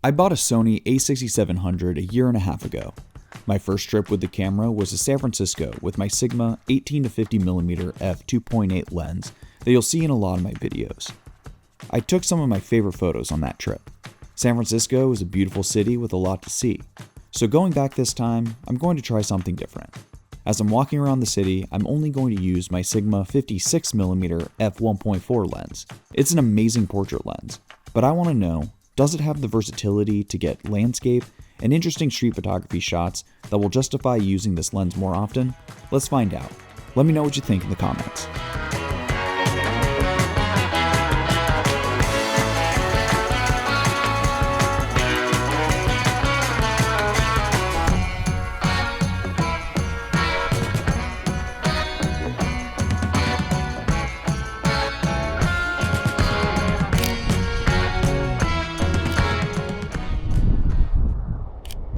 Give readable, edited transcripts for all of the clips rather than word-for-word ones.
I bought a Sony A6700 a year and a half ago. My first trip with the camera was to San Francisco with my Sigma 18-50mm f2.8 lens that you'll see in a lot of my videos. I took some of my favorite photos on that trip. San Francisco is a beautiful city with a lot to see, so going back this time, I'm going to try something different. As I'm walking around the city, I'm only going to use my Sigma 56mm f1.4 lens. It's an amazing portrait lens, but I want to know, does it have the versatility to get landscape and interesting street photography shots that will justify using this lens more often? Let's find out. Let me know what you think in the comments.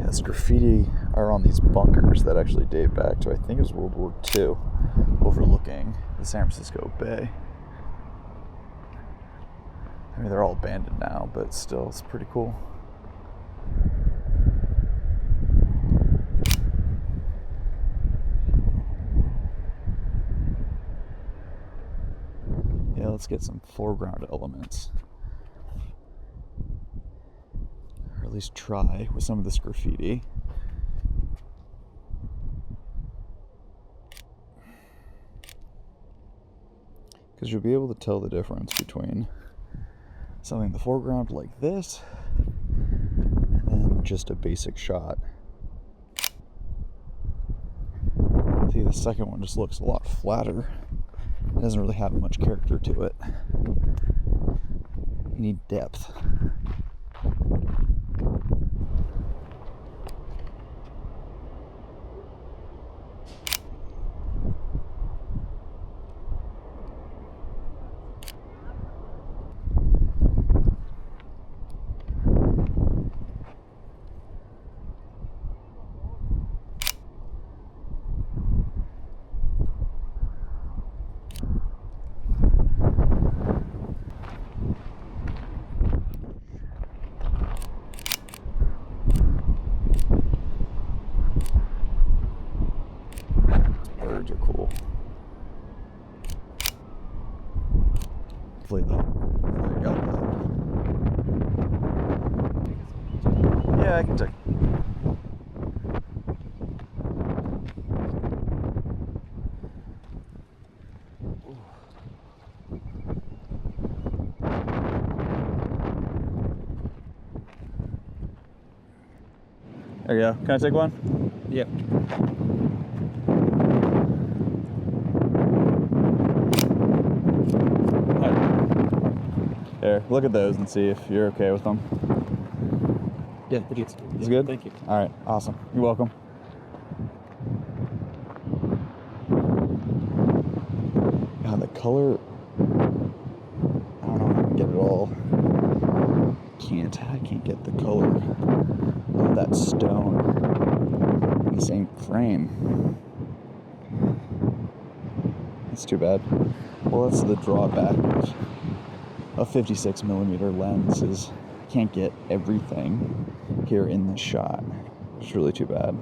This graffiti are on these bunkers that actually date back to, I think it was World War II, overlooking the San Francisco Bay. I mean, they're all abandoned now, but still, it's pretty cool. Yeah, let's get some foreground elements. Or at least try with some of this graffiti. Because you'll be able to tell the difference between something in the foreground like this and then just a basic shot. See, the second one just looks a lot flatter. It doesn't really have much character to it. You need depth. Birds are cool. Hopefully I got that. Yeah, I can take. There you go. Can I take one? Yep. Here, look at those and see if you're okay with them. Yeah, it's good? Thank you. All right, awesome. You're welcome. God, the color, I don't know if I can get it all. I can't get the color of that stone in the same frame. That's too bad. Well, that's the drawback of a 56mm lens, is you can't get everything here in the shot. It's really too bad.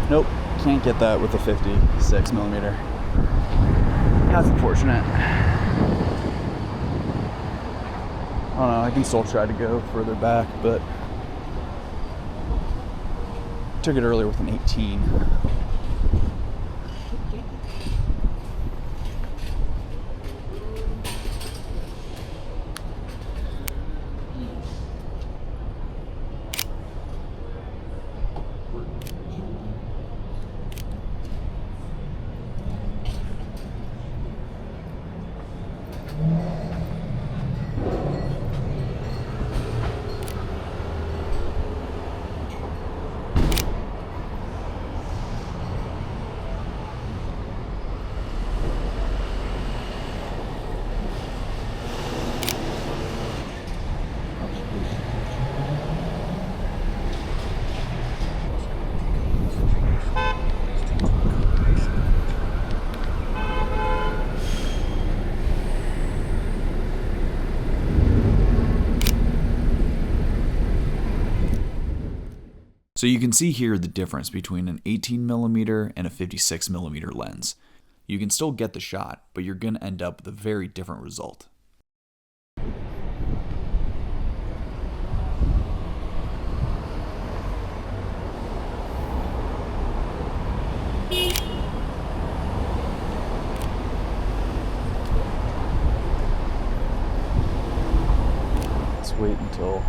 Nope, can't get that with the 56mm. That's unfortunate. I don't know, I can still try to go further back, but took it earlier with an 18. So you can see here the difference between an 18mm and a 56mm lens. You can still get the shot, but you're going to end up with a very different result. Let's wait until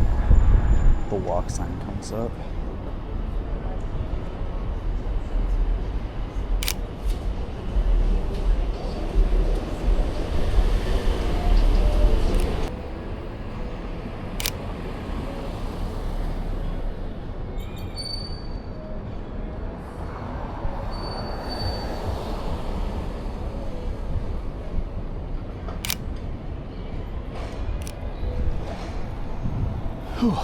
the walk sign comes up. Whew.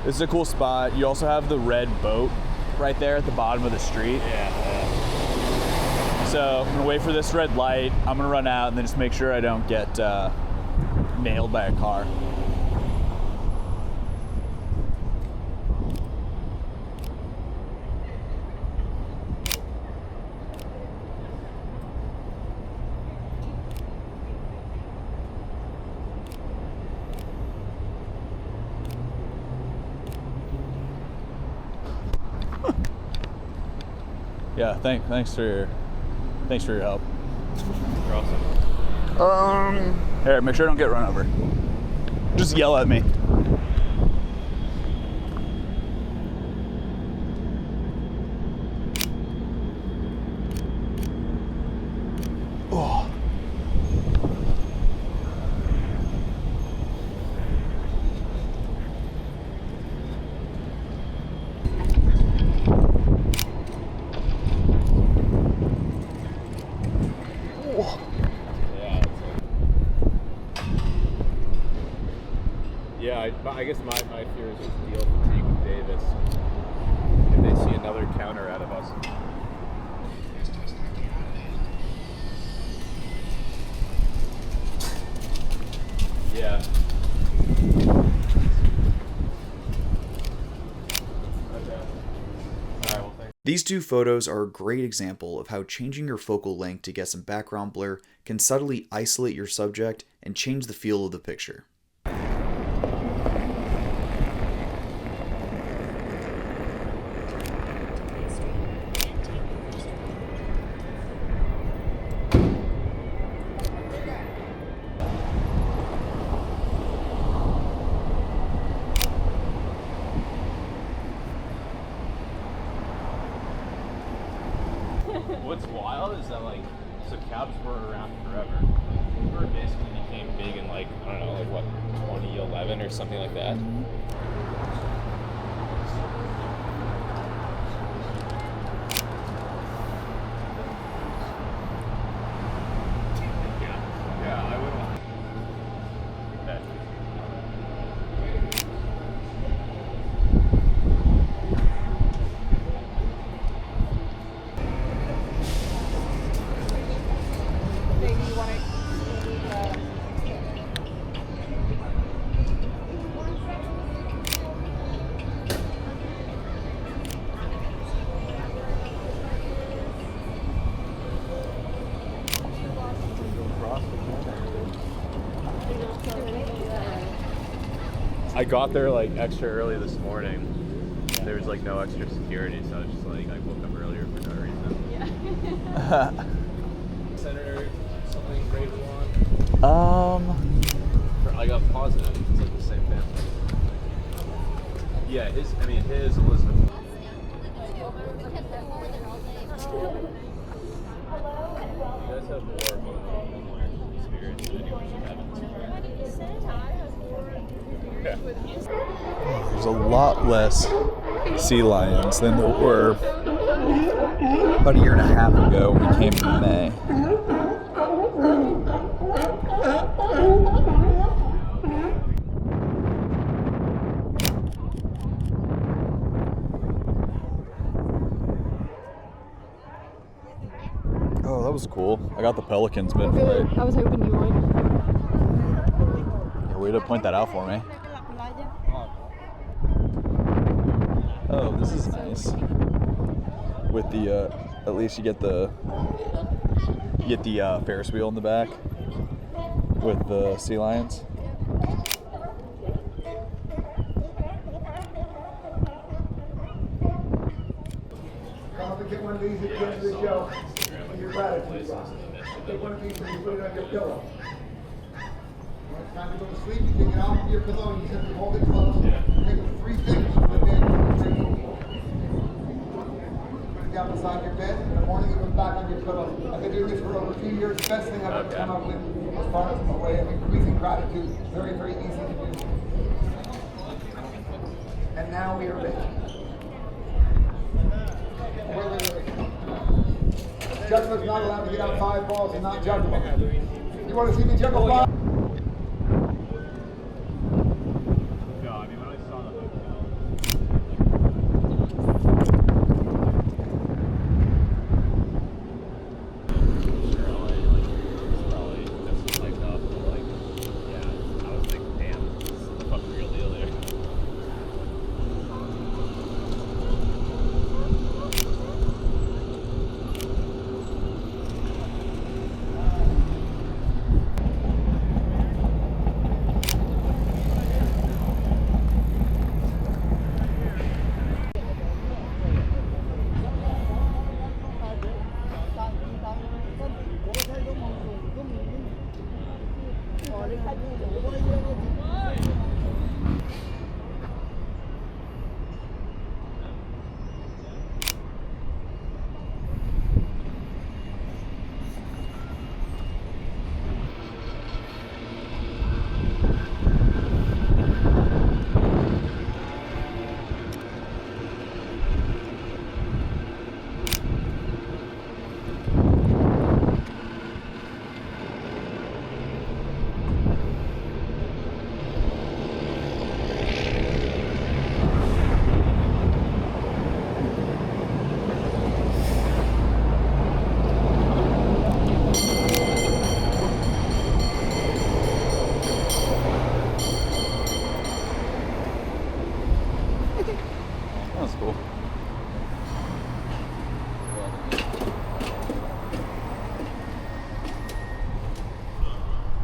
This is a cool spot. You also have the red boat right there at the bottom of the street. So I'm gonna wait for this red light. I'm gonna run out and then just make sure I don't get nailed by a car. Yeah, thanks for your help. You're awesome. Here, make sure I don't get run over. Just yell at me. Oh. Yeah, I guess my fear is just deal fatigue with Davis. If they see another counter out of us. Yeah. Okay. Alright, well, thanks. These two photos are a great example of how changing your focal length to get some background blur can subtly isolate your subject and change the feel of the picture. What's wild is that, like, so cabs were around forever. Uber basically became big in, like, I don't know, like, what, 2011 or something like that. Yeah, I would. I got there like extra early this morning. There was like no extra security, so I was just like, I woke up earlier for no reason. Yeah. Senator, something great we want? I got positive. It's like the same family. Yeah, his Elizabeth. You guys have more experience than anyone should have. Yeah. There's a lot less sea lions than there were about a year and a half ago when we came in May. Oh, that was cool. I got the pelicans mid-flight. I was hoping you would. Yeah, way to point that out for me. Oh, this is nice. With the, at least you get the Ferris wheel in the back with the sea lions. Come up and get one of these at the end of the show. With your gratitude box. Take one of these and you put it on your pillow. When it's time to go to sleep, you take it off of your pillow and you simply hold it close. Take the three things from the bed and put it down beside your bed. In the morning, it goes back on your pillow. I've been doing this for over 2 years. The best thing I've ever come up with as far as a way of increasing gratitude. Very, very easy to do. And now we are ready. Wait. Juggler's not allowed to get out 5 balls and not juggle them. You want to see me juggle 5? No, I mean when I saw the hotel. I was like, damn, this is the fucking real deal there. That was cool.